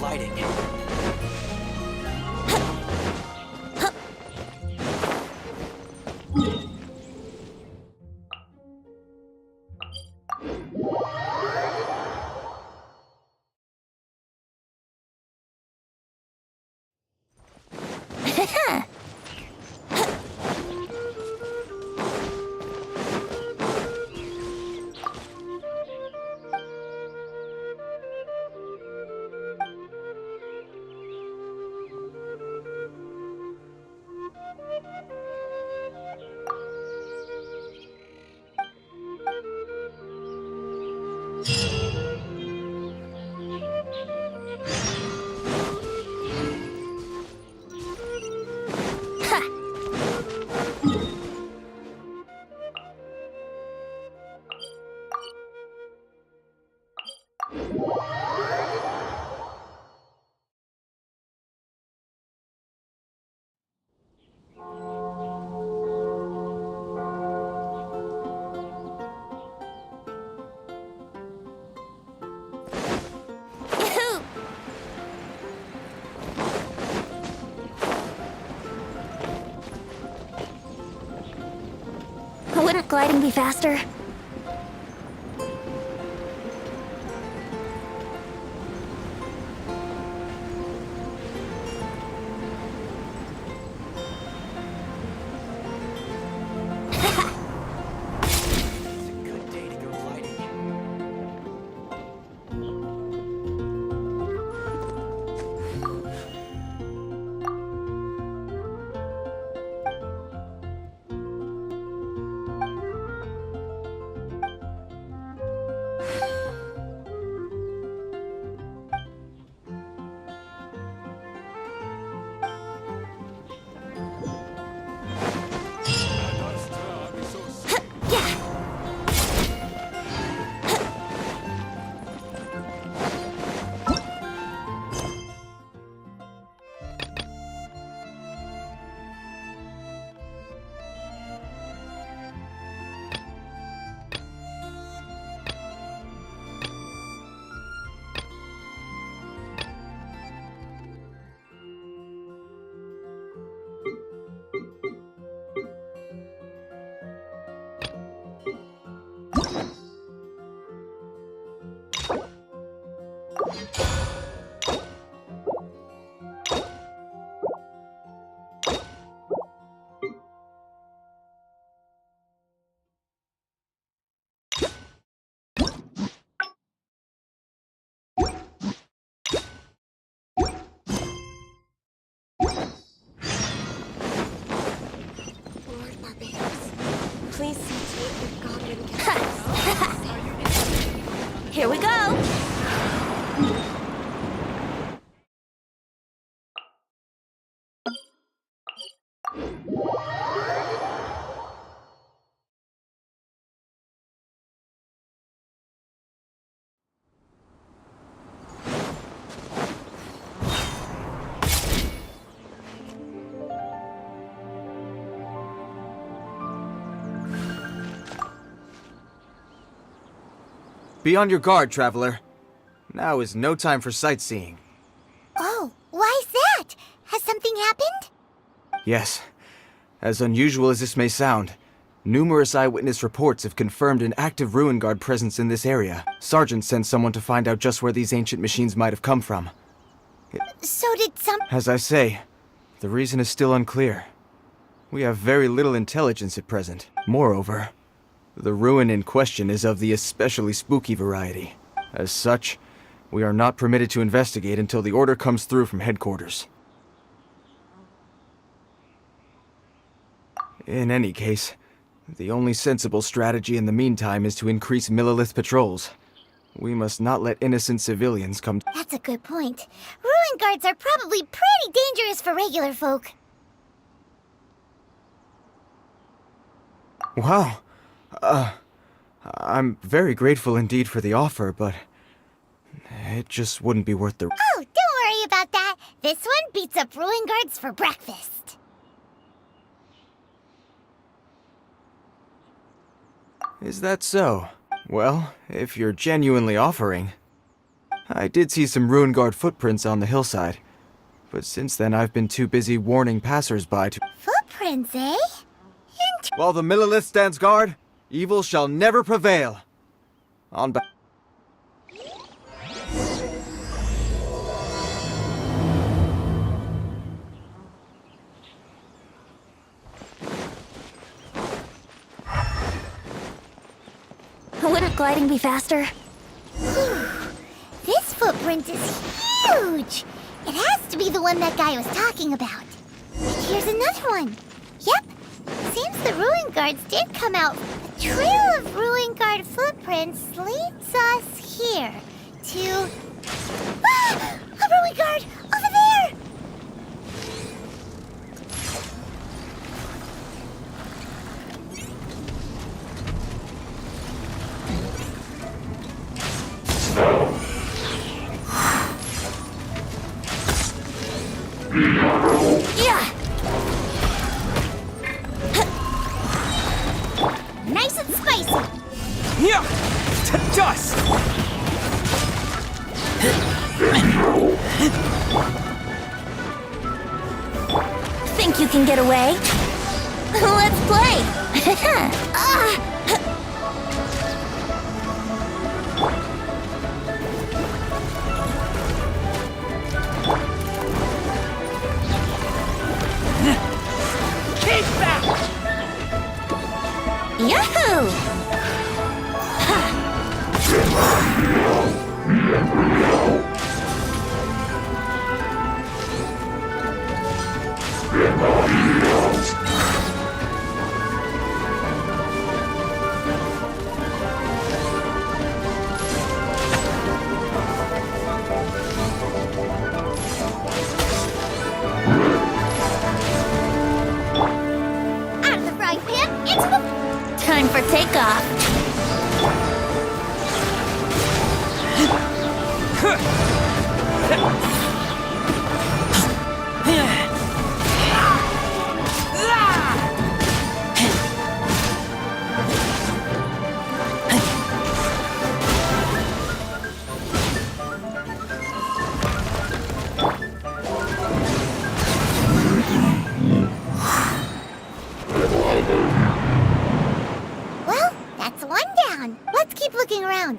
Gliding. Wouldn't gliding be faster? Please take your goblin captives. Here we go! Be on your guard, traveler. Now is no time for sightseeing. Oh, why's that? Has something happened? Yes, as unusual as this may sound, Numerous eyewitness reports have confirmed an active Ruin Guard presence in this area. Sergeant sent someone to find out just where these ancient machines might have come from. So did some... As I say, the reason is still unclear. We have very little intelligence at present. Moreover, the ruin in question is of the especially spooky variety. As such, we are not permitted to investigate until the order comes through from headquarters. In any case, the only sensible strategy in the meantime is to increase Millilith patrols. We must not let innocent civilians come... That's a good point. Ruin guards are probably pretty dangerous for regular folk. Wow. I'm very grateful indeed for the offer, but it just wouldn't be worth the... Oh, don't worry about that. This one beats up ruin guards for breakfast. Is that so? Well, if you're genuinely offering... I did see some Ruin Guard footprints on the hillside, but since then I've been too busy warning passers-by to... Footprints, eh? While the Millilith stands guard, evil shall never prevail. On back. Wouldn't gliding be faster? This footprint is huge! It has to be the one that guy was talking about. And here's another one. Yep. Seems the Ruin Guards did come out. The trail of Ruin Guard footprints leads us here to... Ah! A Ruin Guard! Over there! Yeah! Nice and spicy! Yeah! To dust! Think you can get away? Let's play! Ah! Keep back! Yahoo! Out of the frying pan, into the... Time for takeoff. Well, that's one down. Let's keep looking around.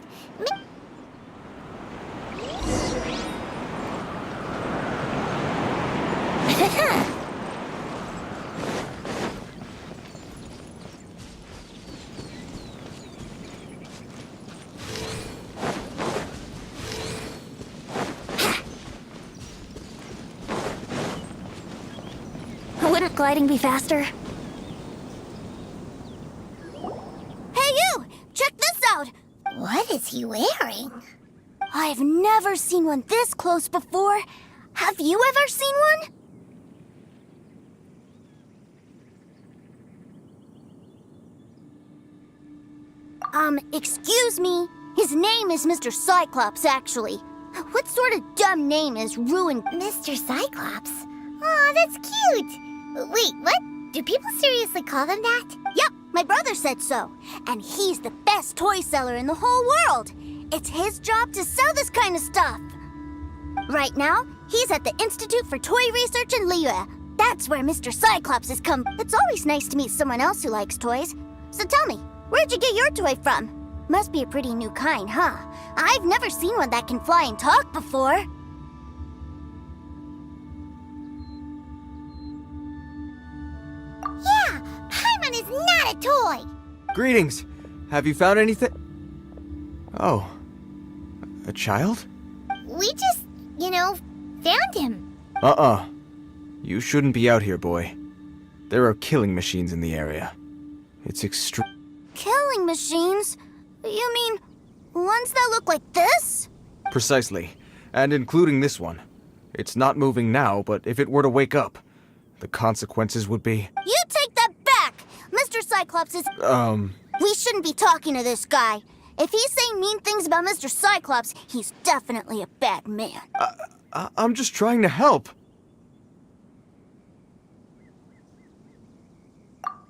Wouldn't gliding be faster? Hey you! Check this out! What is he wearing? I've never seen one this close before. Have you ever seen one? Excuse me. His name is Mr. Cyclops, actually. What sort of dumb name is Ruin... Mr. Cyclops? Aw, that's cute! Wait, what? Do people seriously call them that? Yep, my brother said so. And he's the best toy seller in the whole world. It's his job to sell this kind of stuff. Right now, he's at the Institute for Toy Research in Liyue. That's where Mr. Cyclops has come. It's always nice to meet someone else who likes toys. So tell me, where'd you get your toy from? Must be a pretty new kind, huh? I've never seen one that can fly and talk before. Yeah, Paimon is not a toy! Greetings. Have you found anything? Oh. A child? We just, found him. Uh-uh. You shouldn't be out here, boy. There are killing machines in the area. It's extreme. Killing machines? You mean ones that look like this? Precisely. And including this one. It's not moving now, but if it were to wake up, the consequences would be... You take that back! Mr. Cyclops is... We shouldn't be talking to this guy. If he's saying mean things about Mr. Cyclops, he's definitely a bad man. I'm just trying to help.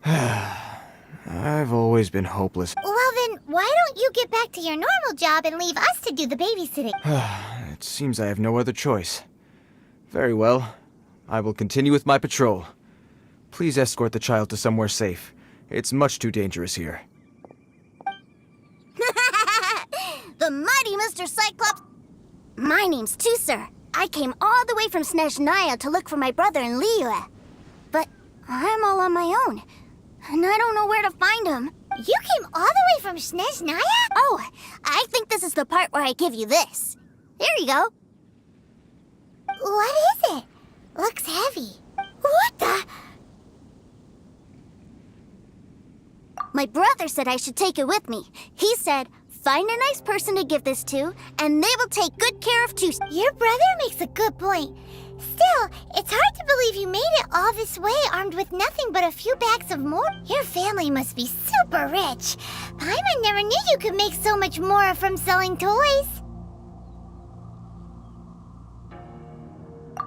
I've always been hopeless. Well then, why don't you get back to your normal job and leave us to do the babysitting? It seems I have no other choice. Very well. I will continue with my patrol. Please escort the child to somewhere safe. It's much too dangerous here. The mighty Mr. Cyclops... My name's Tusser. I came all the way from Snezhnaya to look for my brother in Liyue. But I'm all on my own, and I don't know where to find him. You came all the way from Snezhnaya? Oh, I think this is the part where I give you this. Here you go. What is it? Looks heavy. What the... My brother said I should take it with me. He said, find a nice person to give this to, and they will take good care of Tusser. Your brother makes a good point. Still, it's hard to believe you made it all this way armed with nothing but a few bags of more. Your family must be super rich. Paimon never knew you could make so much more from selling toys.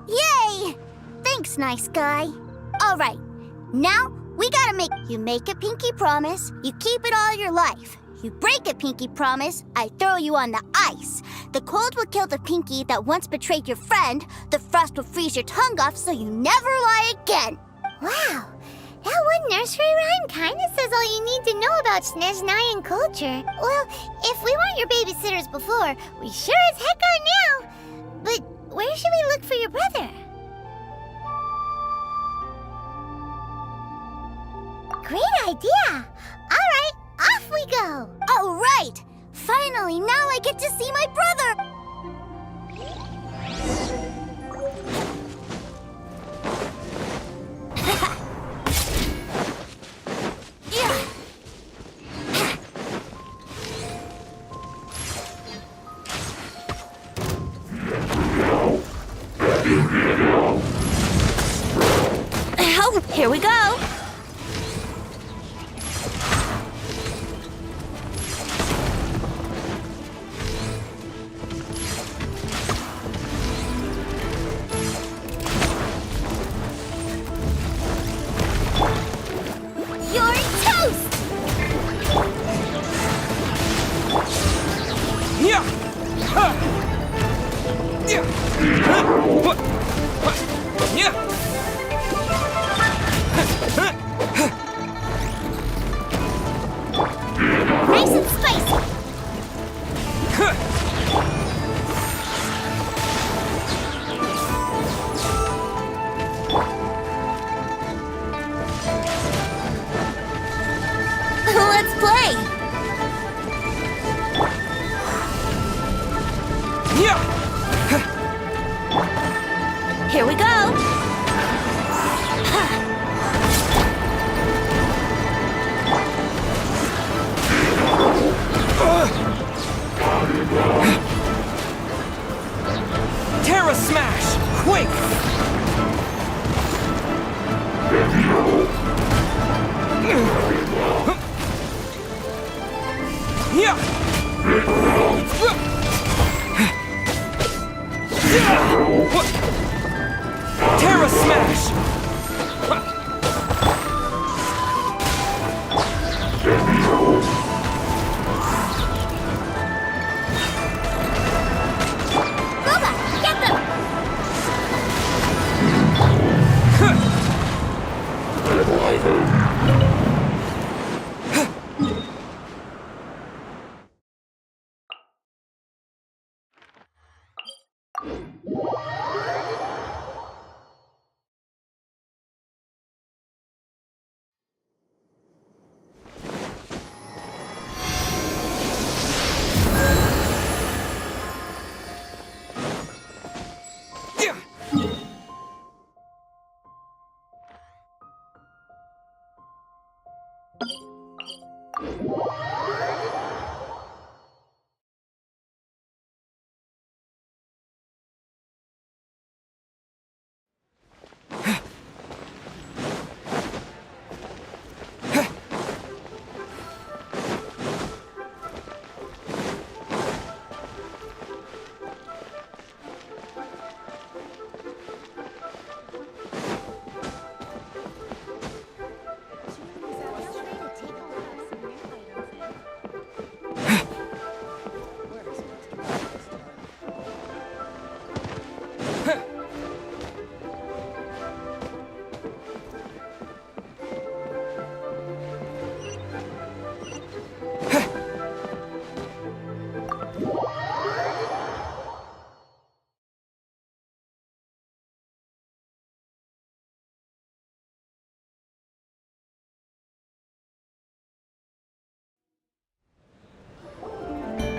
Yay! Thanks, nice guy. All right, now we gotta make... You make a pinky promise, you keep it all your life. You break a pinky promise, I throw you on the ice. The cold will kill the pinky that once betrayed your friend. The frost will freeze your tongue off so you never lie again. Wow, that one nursery rhyme kinda says all you need to know about Snezhnayan culture. Well, if we weren't your babysitters before, we sure as heck are now. But where should we look for your brother? Great idea! All right, off we go! All right! Finally, now I get to see my brother! Oh, here we go. Nice and spicy! Let's play! Here we go. Terra Smash! Quick! Terra Smash! Boba, get them!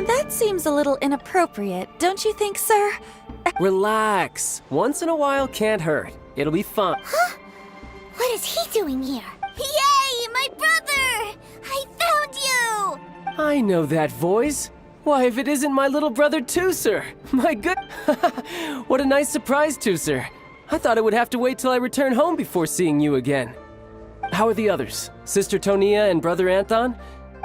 That seems a little inappropriate, don't you think, sir? Relax. Once in a while can't hurt. It'll be fun. What is he doing here? Yay, my brother! I found you! I know that voice. Why, if it isn't my little brother, Tooser! My good... What a nice surprise, Tooser. I thought I would have to wait till I return home before seeing you again. How are the others? Sister Tonia and Brother Anton?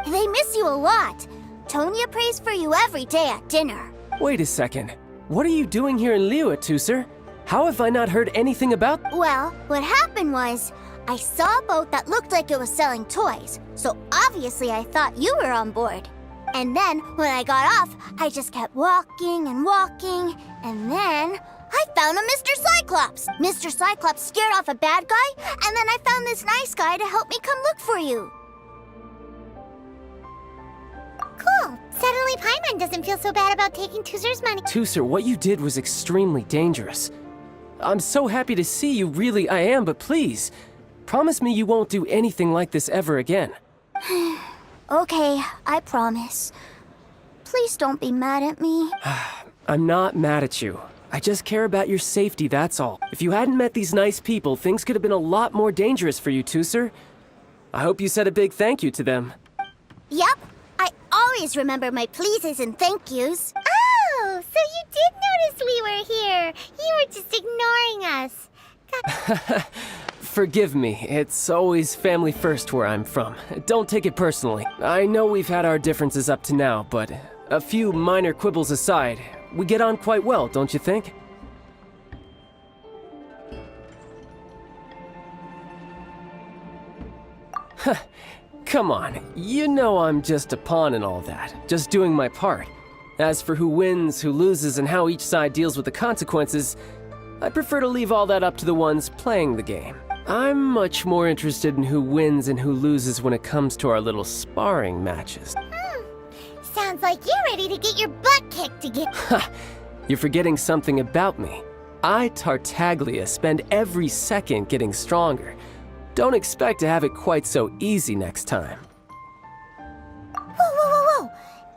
They miss you a lot. Tonya prays for you every day at dinner. Wait a second. What are you doing here in Liyue, Tooser? How have I not heard anything about... Well, what happened was, I saw a boat that looked like it was selling toys, so obviously I thought you were on board. And then, when I got off, I just kept walking and walking, and then I found a Mr. Cyclops! Mr. Cyclops scared off a bad guy, and then I found this nice guy to help me come look for you. Cool. Suddenly Paimon doesn't feel so bad about taking Tooser's money. Tooser, what you did was extremely dangerous. I'm so happy to see you, really I am, but please, promise me you won't do anything like this ever again. Okay, I promise. Please don't be mad at me. I'm not mad at you. I just care about your safety, that's all. If you hadn't met these nice people, things could have been a lot more dangerous for you, Tooser. I hope you said a big thank you to them. Yep, I always remember my pleases and thank yous. Oh, so you did notice we were here. You were just ignoring us. Forgive me, it's always family first where I'm from. Don't take it personally. I know we've had our differences up to now, but a few minor quibbles aside, we get on quite well, don't you think? Come on, you know I'm just a pawn and all that, just doing my part. As for who wins, who loses, and how each side deals with the consequences, I prefer to leave all that up to the ones playing the game. I'm much more interested in who wins and who loses when it comes to our little sparring matches. Sounds like you're ready to get your butt kicked again. Ha! You're forgetting something about me. I, Tartaglia, spend every second getting stronger. Don't expect to have it quite so easy next time. Whoa.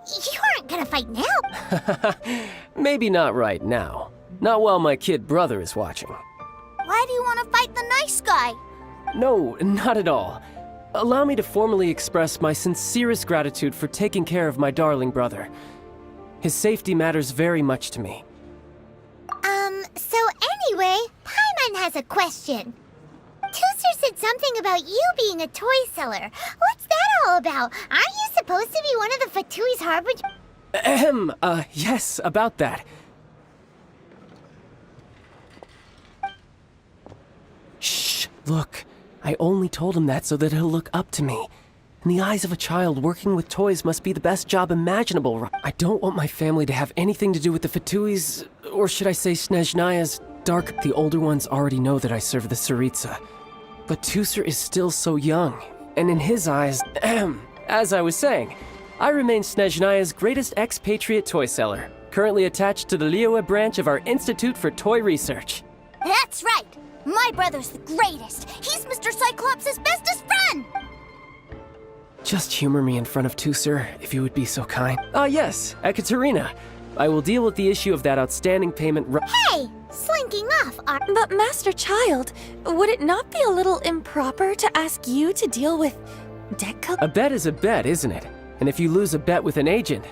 You aren't gonna fight now. Maybe not right now. Not while my kid brother is watching. Why do you want to fight the nice guy? No, not at all. Allow me to formally express my sincerest gratitude for taking care of my darling brother. His safety matters very much to me. So anyway, Paimon has a question. Tooser said something about you being a toy seller. What's that all about? Aren't you supposed to be one of the Fatui's harbingers? Yes, about that. Shh, look. I only told him that so that he'll look up to me. In the eyes of a child, working with toys must be the best job imaginable, right? I don't want my family to have anything to do with the Fatui's, or should I say Snezhnaya's, dark... The older ones already know that I serve the Tsaritsa. But Tooser is still so young, and in his eyes, as I was saying, I remain Snezhnaya's greatest expatriate toy seller, currently attached to the Liyue branch of our Institute for Toy Research. That's right. My brother's the greatest. He's Mr. Cyclops' bestest friend. Just humor me in front of Tooser, if you would be so kind. Yes, Ekaterina. I will deal with the issue of that outstanding payment Hey, slinking off. But Master Child, would it not be a little improper to ask you to deal with Deco? A bet is a bet, isn't it? And if you lose a bet with an agent,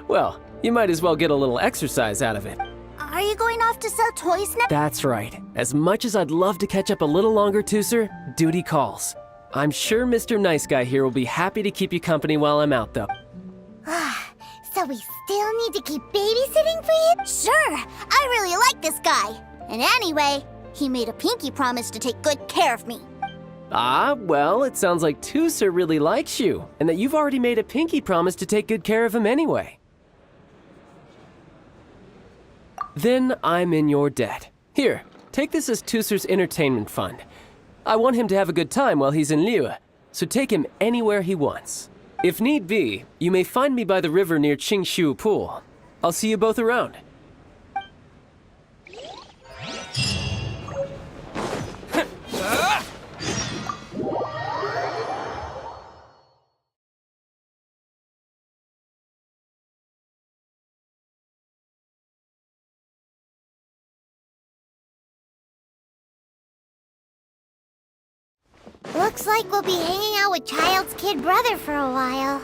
well, you might as well get a little exercise out of it. Are you going off to sell toys now? That's right. As much as I'd love to catch up a little longer, Tooser, duty calls. I'm sure Mr. Nice Guy here will be happy to keep you company while I'm out, though. So we still need to keep babysitting for you? Sure, I really like this guy. And anyway, he made a pinky promise to take good care of me. Ah, well, it sounds like Tooser really likes you, and that you've already made a pinky promise to take good care of him anyway. Then I'm in your debt. Here, take this as Tooser's entertainment fund. I want him to have a good time while he's in Liyue, so take him anywhere he wants. If need be, you may find me by the river near Qingshu Pool. I'll see you both around. Looks like we'll be hanging out with Child's kid brother for a while.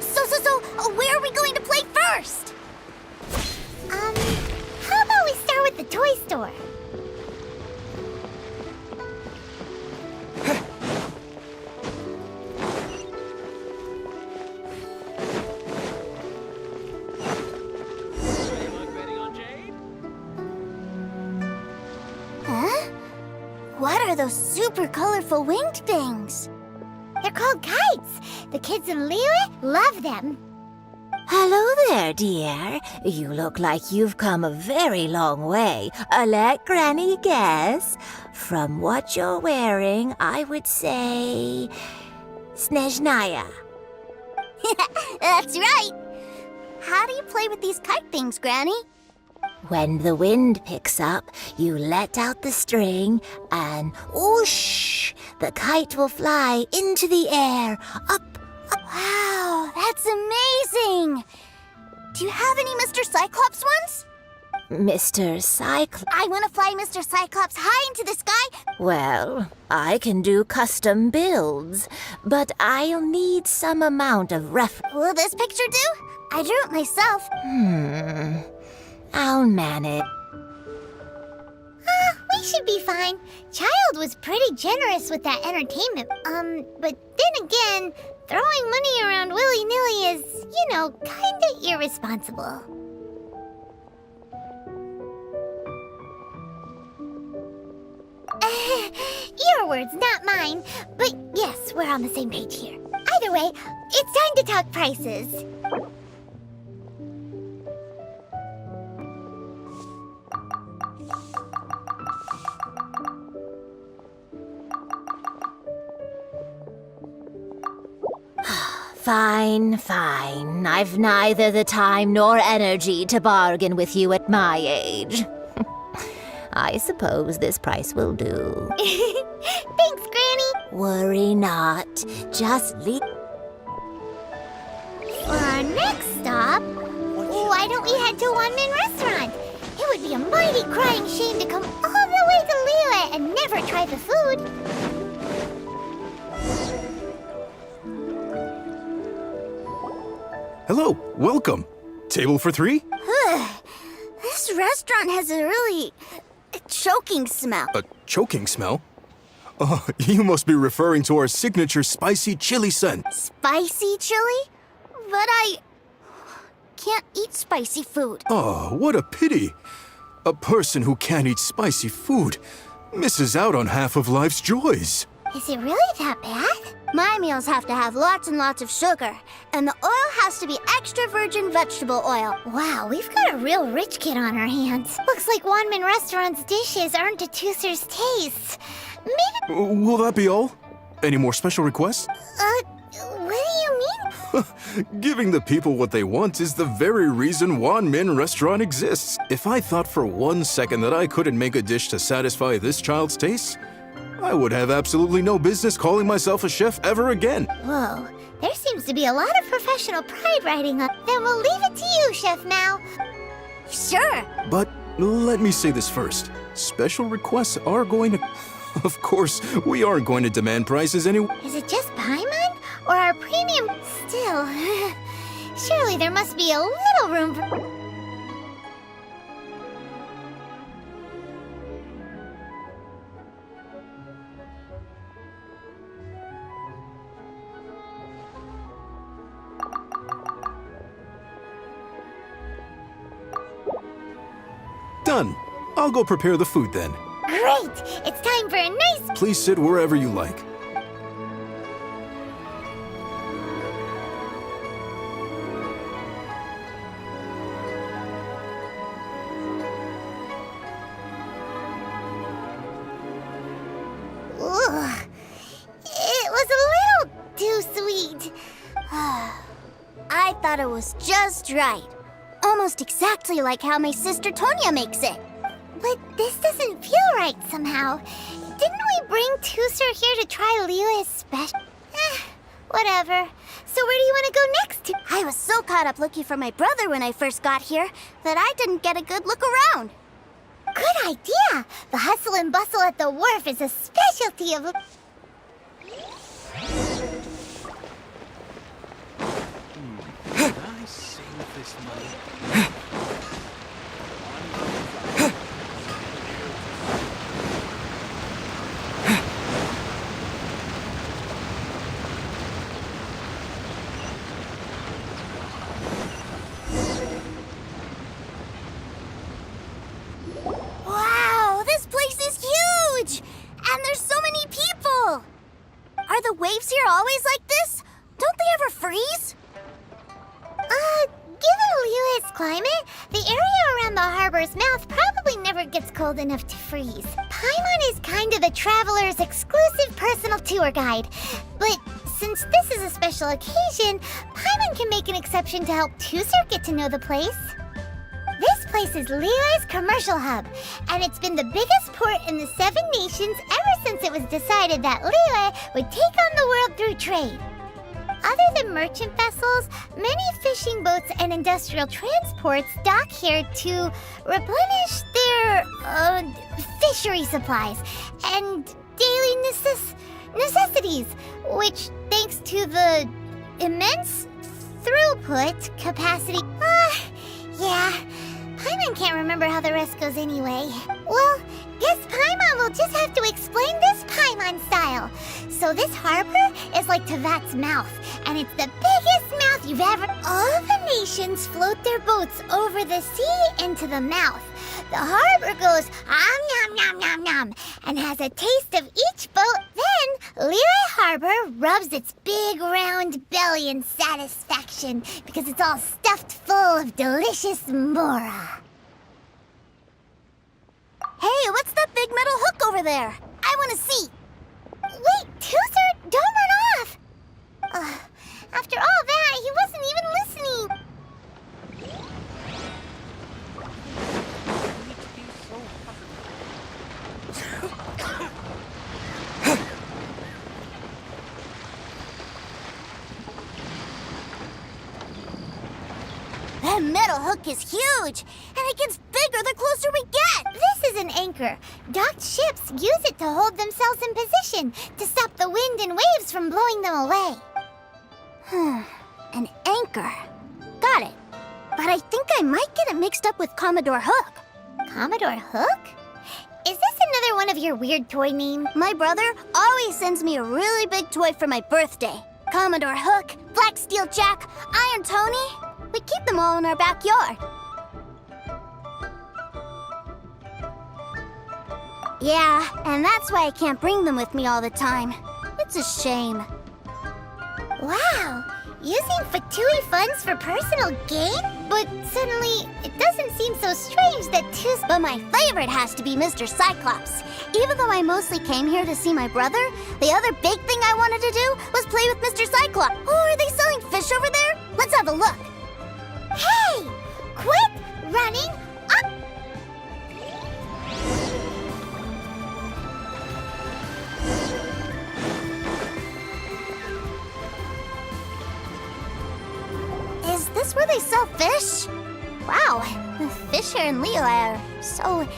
So, where are we going to play first? How about we start with the toy store? Huh? What are those super colorful winged things? They're called kites. The kids in Liyue love them. Hello there, dear. You look like you've come a very long way. Let Granny guess. From what you're wearing, I would say... Snezhnaya. That's right. How do you play with these kite things, Granny? When the wind picks up, you let out the string and whoosh! The kite will fly into the air, up. Wow, that's amazing! Do you have any Mr. Cyclops ones? Mr. Cyclops. I want to fly Mr. Cyclops high into the sky. Well, I can do custom builds, but I'll need some amount of Will this picture do? I drew it myself. I'll manage. We should be fine. Child was pretty generous with that entertainment. But then again, throwing money around willy-nilly is, kinda irresponsible. Your words, not mine. But yes, we're on the same page here. Either way, it's time to talk prices. Fine. I've neither the time nor energy to bargain with you at my age. I suppose this price will do. Thanks, Granny. Worry not. Just leave. For our next stop, why don't we head to a one-man restaurant? It would be a mighty crying shame to come all the way to Liyue and never try the food. Hello, welcome. Table for 3? This restaurant has a really choking smell. A choking smell? Oh, you must be referring to our signature spicy chili scent. Spicy chili? But I can't eat spicy food. Oh, what a pity. A person who can't eat spicy food misses out on half of life's joys. Is it really that bad? My meals have to have lots and lots of sugar, and the oil has to be extra virgin vegetable oil. Wow, we've got a real rich kid on our hands. Looks like Wanman Restaurant's dishes aren't to Tooser's tastes. Maybe... Will that be all? Any more special requests? What do you mean? Giving the people what they want is the very reason Wan Min Restaurant exists. If I thought for 1 second that I couldn't make a dish to satisfy this child's tastes, I would have absolutely no business calling myself a chef ever again. Whoa, there seems to be a lot of professional pride riding up. Then we'll leave it to you, Chef Mao. Sure. But let me say this first. Special requests are going to... Of course, we aren't going to demand prices anyway. Is it just Paimon? Or our premium? Still, surely there must be a little room for... Done. I'll go prepare the food then. Great! It's time for a nice... Please sit wherever you like. Ugh. It was a little too sweet. I thought it was just right. Almost exactly like how my sister Tonya makes it. But this doesn't feel right somehow. Didn't we bring Tusser here to try Liyue's special? Whatever. So where do you want to go next? I was so caught up looking for my brother when I first got here that I didn't get a good look around. Good idea! The hustle and bustle at the wharf is a specialty of... I save this money? Wow, this place is huge! And there's so many people! Are the waves here always like this? Don't they ever freeze? Given Liyue's climate, the area around the harbor's mouth probably never gets cold enough to freeze. Paimon is kind of the traveler's exclusive personal tour guide. But since this is a special occasion, Paimon can make an exception to help Tusser get to know the place. This place is Liyue's commercial hub, and it's been the biggest port in the Seven Nations ever since it was decided that Liyue would take on the world through trade. Other than merchant vessels, many fishing boats and industrial transports dock here to replenish their fishery supplies and daily necessities, which, thanks to the immense throughput capacity... yeah, Paimon can't remember how the rest goes anyway. Well, guess Paimon will just have to explain this Paimon style. So this harbor is like Tevat's mouth, and it's the biggest mouth you've ever... All the nations float their boats over the sea into the mouth. The harbor goes nom nom nom nom and has a taste of each boat. Then Liyue Harbor rubs its big round belly in satisfaction because it's all stuffed full of delicious mora. Hey, what's that big metal hook over there? I want to see. Wait, Tusser, don't run off! After all that, he wasn't even listening. That metal hook is huge, and it gets bigger the closer we get. This is an anchor. Docked ships use it to hold themselves in position to stop the wind and waves from blowing them away. An anchor. Got it. But I think I might get it mixed up with Commodore Hook. Commodore Hook? Is this another one of your weird toy names? My brother always sends me a really big toy for my birthday. Commodore Hook, Black Steel Jack, Iron Tony. We keep them all in our backyard. Yeah, and that's why I can't bring them with me all the time. It's a shame. Wow, using Fatui funds for personal gain? But suddenly, it doesn't seem so strange that But my favorite has to be Mr. Cyclops. Even though I mostly came here to see my brother, the other big thing I wanted to do was play with Mr. Cyclops. Oh, are they selling fish over there? Let's have a look. Hey! Quit running up! Is this where they sell fish? Wow, the fish here in Liyue are so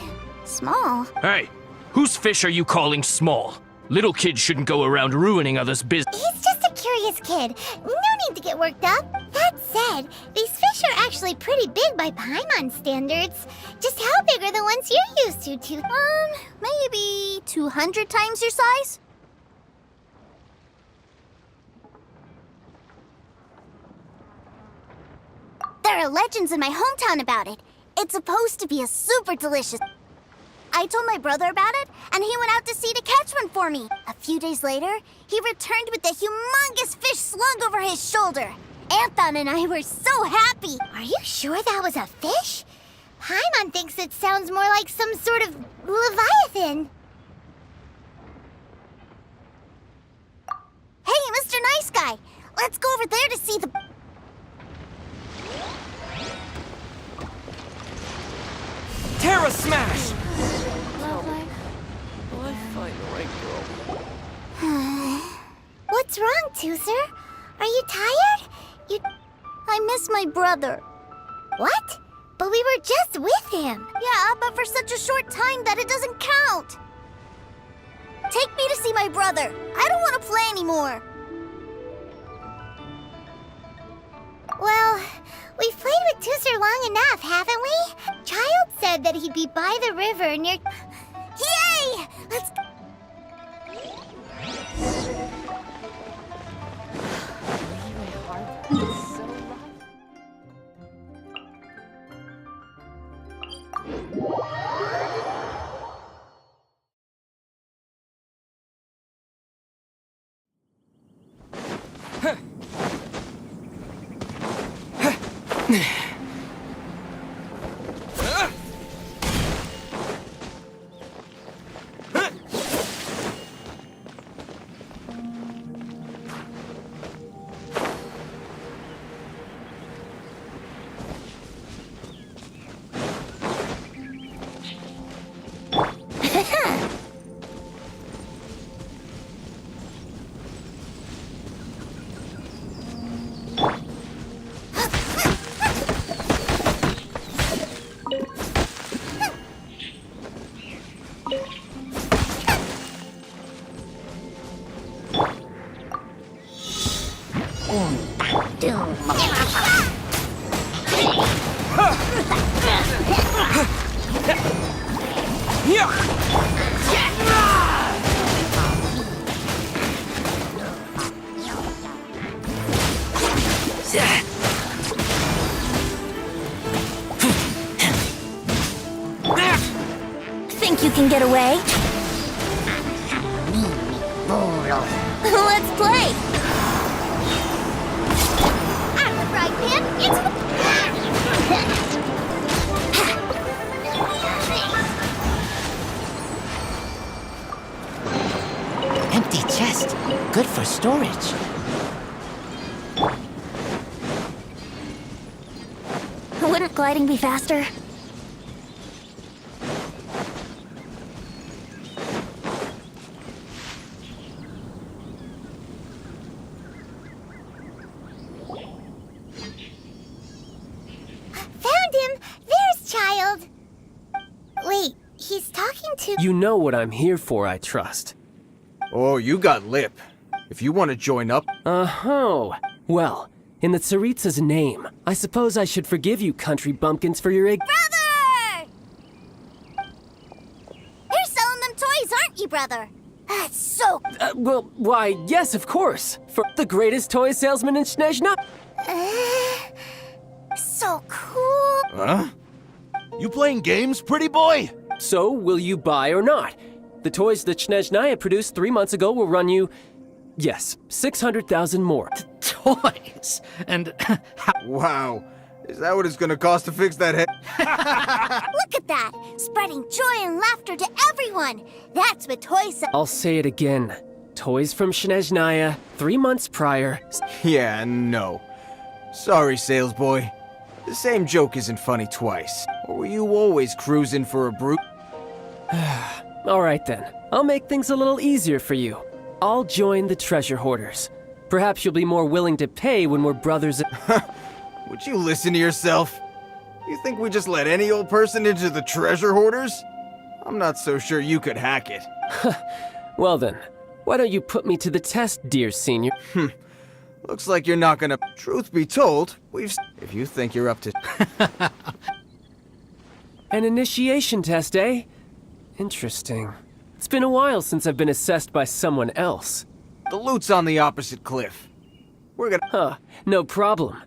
small. Hey, Whose fish are you calling small? Little kids shouldn't go around ruining others' business. He's just a curious kid. No need to get worked up. That said, these fish are actually pretty big by Paimon standards. Just how big are the ones you're used to? Maybe 200 times your size? There are legends in my hometown about it. It's supposed to be a super delicious... I told my brother about it, and he went out to sea to catch one for me. A few days later, he returned with a humongous fish slung over his shoulder. Anthon and I were so happy. Are you sure that was a fish? Paimon thinks it sounds more like some sort of leviathan. Hey, Mr. Nice Guy, let's go over there to see the... Terra Smash! Will I find the right girl? What's wrong, Tooser? Are you tired? I miss my brother. What? But we were just with him. Yeah, but for such a short time that it doesn't count. Take me to see my brother. I don't want to play anymore. Well, we've played with Tooser long enough, haven't we? Child said that he'd be by the river near... Yay! Let's... Think you can get away? Let's play! Out of the frying pan, into the... Empty chest. Good for storage. Wouldn't gliding be faster? Found him! There's Child! Wait, he's talking to... You know what I'm here for, I trust. Oh, you got lip. If you want to join up... Uh-huh. Well, in the Tsaritsa's name, I suppose I should forgive you country bumpkins for your Brother! You're selling them toys, aren't you, brother? That's so... well, why, yes, of course. For the greatest toy salesman in Snezhna. So cool. Huh? You playing games, pretty boy? So, will you buy or not? The toys that Snezhnaya produced 3 months ago will run you, yes, 600,000 more. Toys? And Wow. Is that what it's gonna cost to fix that head? Look at that! Spreading joy and laughter to everyone! That's what toys... I'll say it again. Toys from Snezhnaya, 3 months prior. Yeah, no. Sorry, sales boy. The same joke isn't funny twice. Or were you always cruising for a brute? All right then. I'll make things a little easier for you. I'll join the treasure hoarders. Perhaps you'll be more willing to pay when we're brothers. Would you listen to yourself? You think we just let any old person into the treasure hoarders? I'm not so sure you could hack it. Well then, why don't you put me to the test, dear senior? Looks like you're not gonna... Truth be told, If you think you're up to... An initiation test, eh? Interesting. It's been a while since I've been assessed by someone else. The loot's on the opposite cliff. We're gonna... Huh, no problem.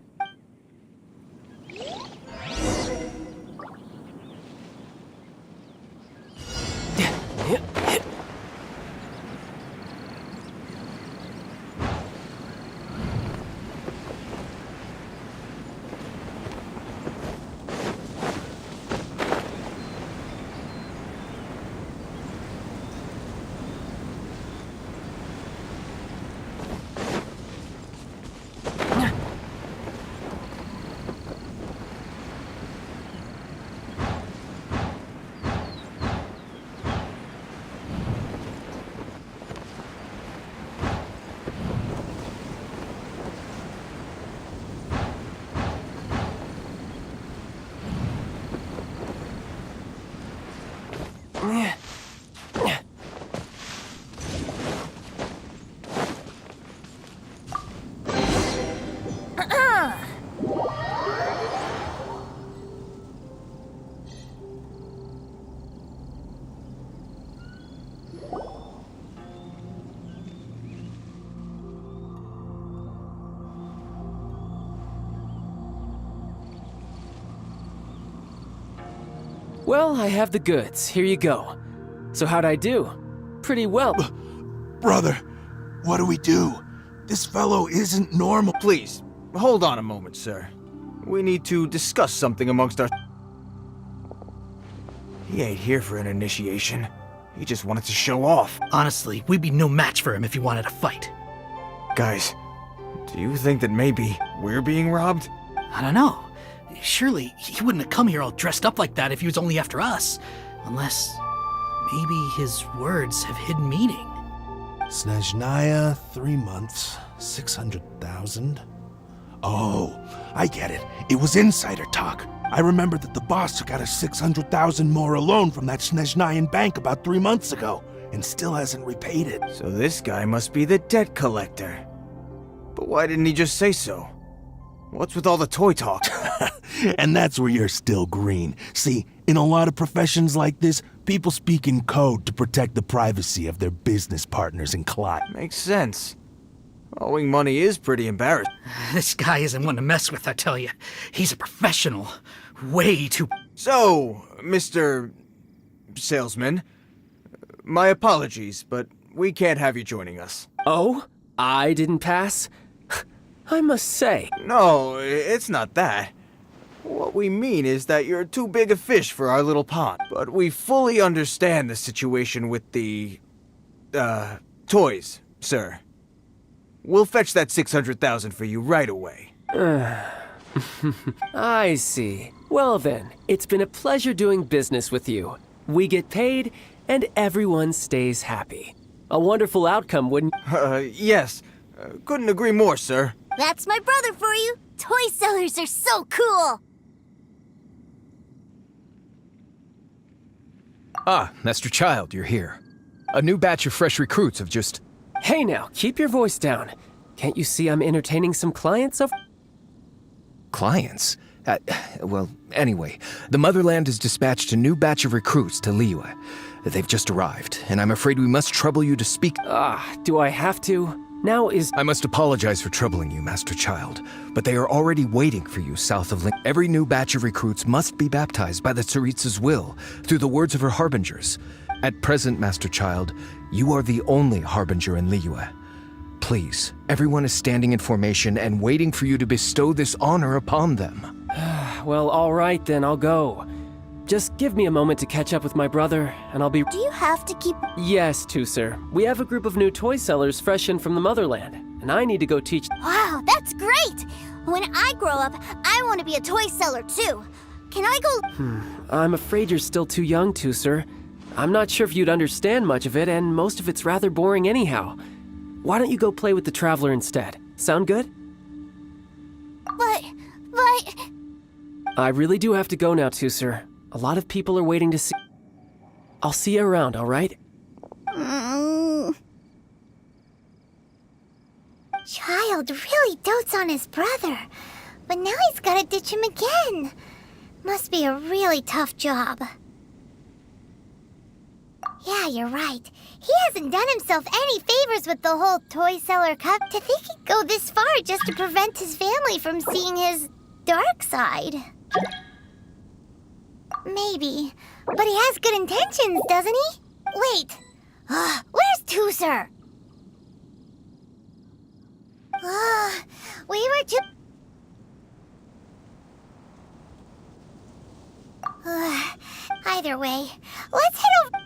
Well, I have the goods. Here you go. So how'd I do? Pretty well. Brother, what do we do? This fellow isn't normal. Please, hold on a moment, sir. We need to discuss something amongst our... He ain't here for an initiation. He just wanted to show off. Honestly, we'd be no match for him if he wanted to fight. Guys, do you think that maybe we're being robbed? I don't know. Surely he wouldn't have come here all dressed up like that if he was only after us. Unless maybe his words have hidden meaning. Snezhnaya, 3 months, 600,000. Oh, I get it. It was insider talk. I remember that the boss took out a 600,000 more loan from that Snezhnayan bank about 3 months ago, and still hasn't repaid it. So this guy must be the debt collector. But why didn't he just say so? What's with all the toy talk? And that's where you're still green. See, in a lot of professions like this, people speak in code to protect the privacy of their business partners and clients. Makes sense. Owing money is pretty embarrassing. This guy isn't one to mess with, I tell you. He's a professional. Way too... So, Mr. Salesman, my apologies, but we can't have you joining us. Oh? I didn't pass? I must say. No, it's not that. What we mean is that you're too big a fish for our little pond. But we fully understand the situation with the... toys, sir. We'll fetch that 600,000 for you right away. I see. Well then, it's been a pleasure doing business with you. We get paid, and everyone stays happy. A wonderful outcome, wouldn't... Yes. Couldn't agree more, sir. That's my brother for you. Toy sellers are so cool. Ah, Master Child, you're here. A new batch of fresh recruits have just... Hey now, keep your voice down. Can't you see I'm entertaining some clients of... Clients? Well, anyway, the Motherland has dispatched a new batch of recruits to Liyue. They've just arrived, and I'm afraid we must trouble you to speak... do I have to? Now is... I must apologize for troubling you, Master Child, but they are already waiting for you south of Link. Every new batch of recruits must be baptized by the Tsaritsa's will, through the words of her harbingers. At present, Master Child, you are the only harbinger in Liyue. Please, everyone is standing in formation and waiting for you to bestow this honor upon them. Well, all right then, I'll go. Just give me a moment to catch up with my brother, and I'll be... Do you have to keep... Yes, too, sir. We have a group of new toy sellers fresh in from the Motherland, and I need to go teach... Wow, that's great! When I grow up, I want to be a toy seller too. Can I go... I'm afraid you're still too young to, sir. I'm not sure if you'd understand much of it, and most of it's rather boring anyhow. Why don't you go play with the Traveler instead? Sound good? But... I really do have to go now, too, sir. A lot of people are waiting to see... I'll see you around, all right? Child really dotes on his brother, but now he's gotta ditch him again. Must be a really tough job. Yeah, you're right. He hasn't done himself any favors with the whole Toy Seller Cup. To think he'd go this far just to prevent his family from seeing his dark side. Maybe. But he has good intentions, doesn't he? Wait. Where's Tooser? We were too... Either way, let's head over...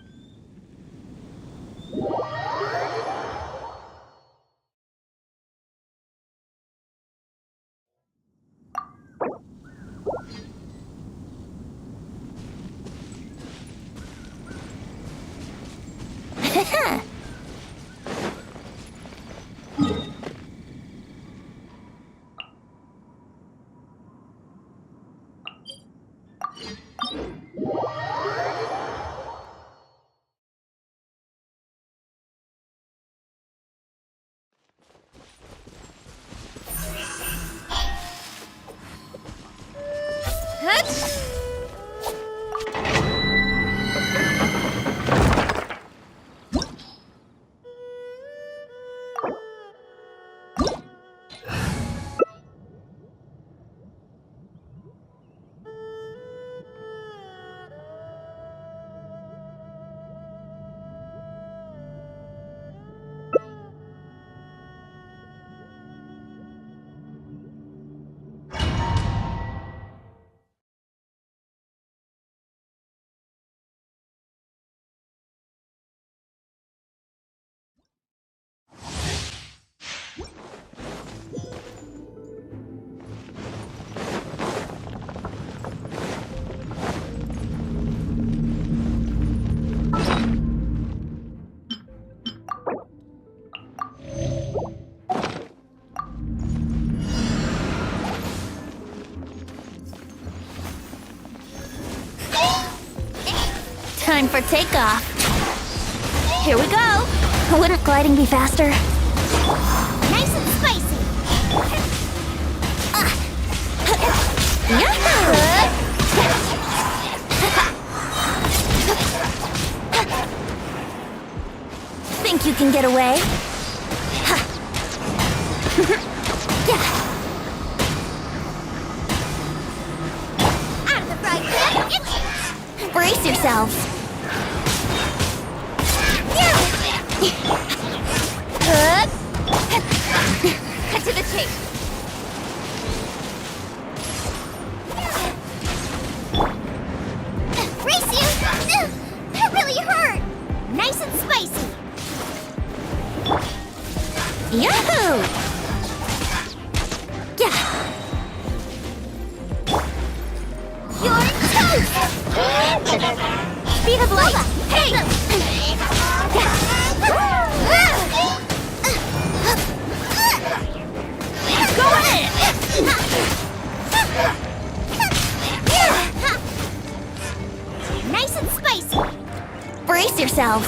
Time for takeoff. Here we go. Wouldn't gliding be faster? Nice and spicy. Think you can get away? Out of the frying pan. Brace yourselves. Cut to the chase. Brace you! That really hurt! Nice and spicy. Yahoo! Yeah. You're toast! Speed of light! Hey! Go ahead! Nice and spicy! Brace yourselves!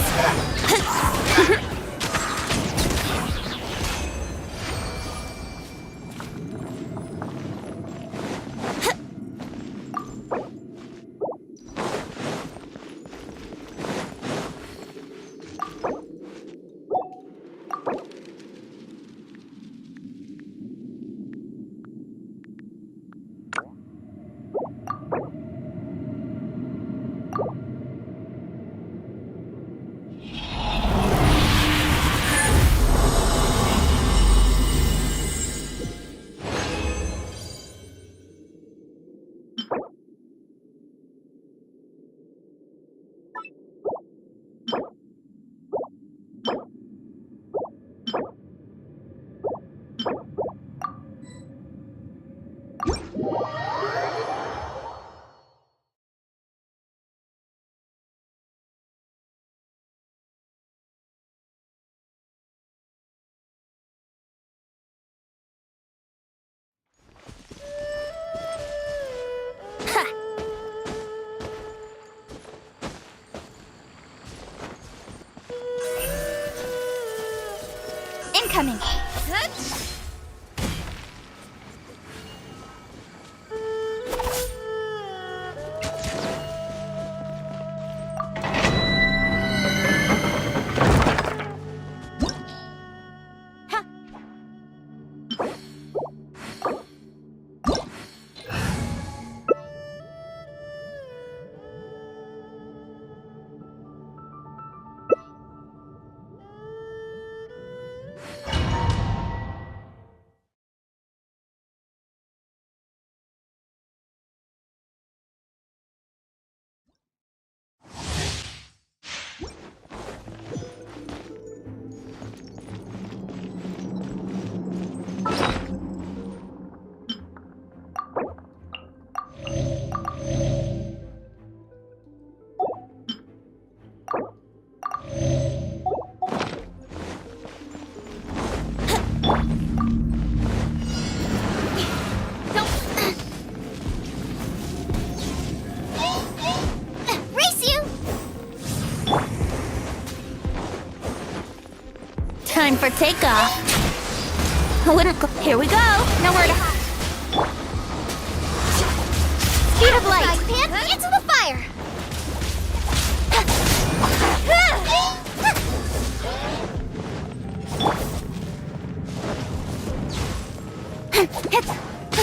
incoming! Time for takeoff. Here we go. Nowhere to hide. Speed of light. Pants into the fire.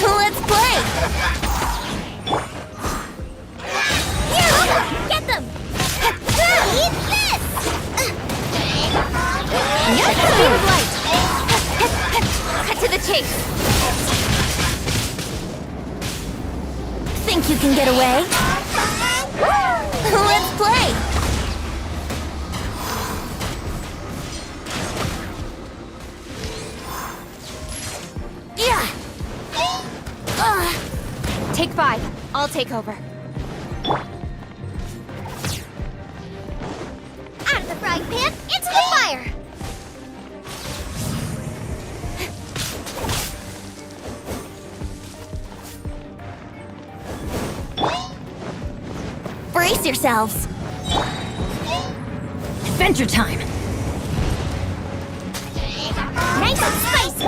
Let's play. Get them. Eat this. Speed of light. Cut to the chase. Think you can get away? Let's play. Yeah. Take 5. I'll take over. Out of the frying pan, into the fire. Brace yourselves. Adventure time. Nice and spicy.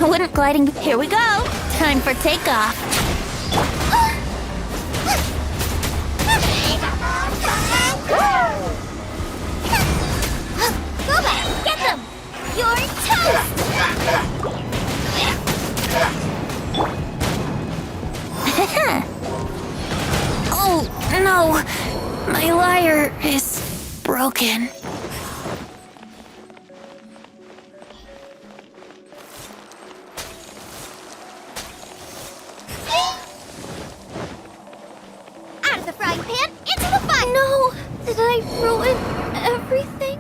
Wouldn't gliding. Here we go. Time for takeoff. Go back. Get them. You're toast. Oh, no. My lyre is broken. Out of the frying pan, into the fire! No! Did I ruin everything?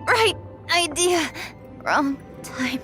Right idea. Wrong time.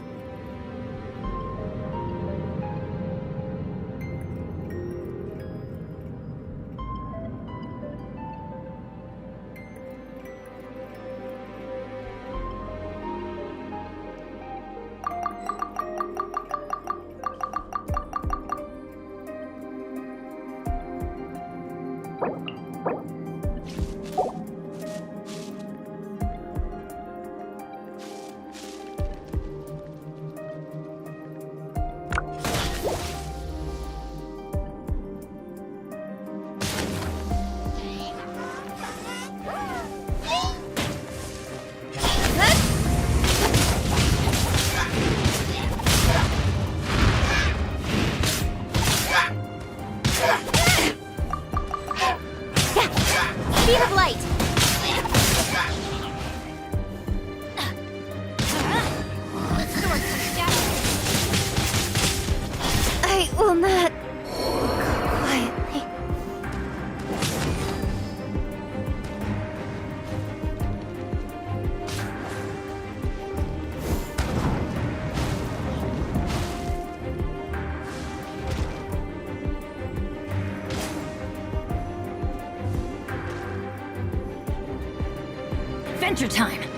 Speed of light. I will not. Quietly. adventure time!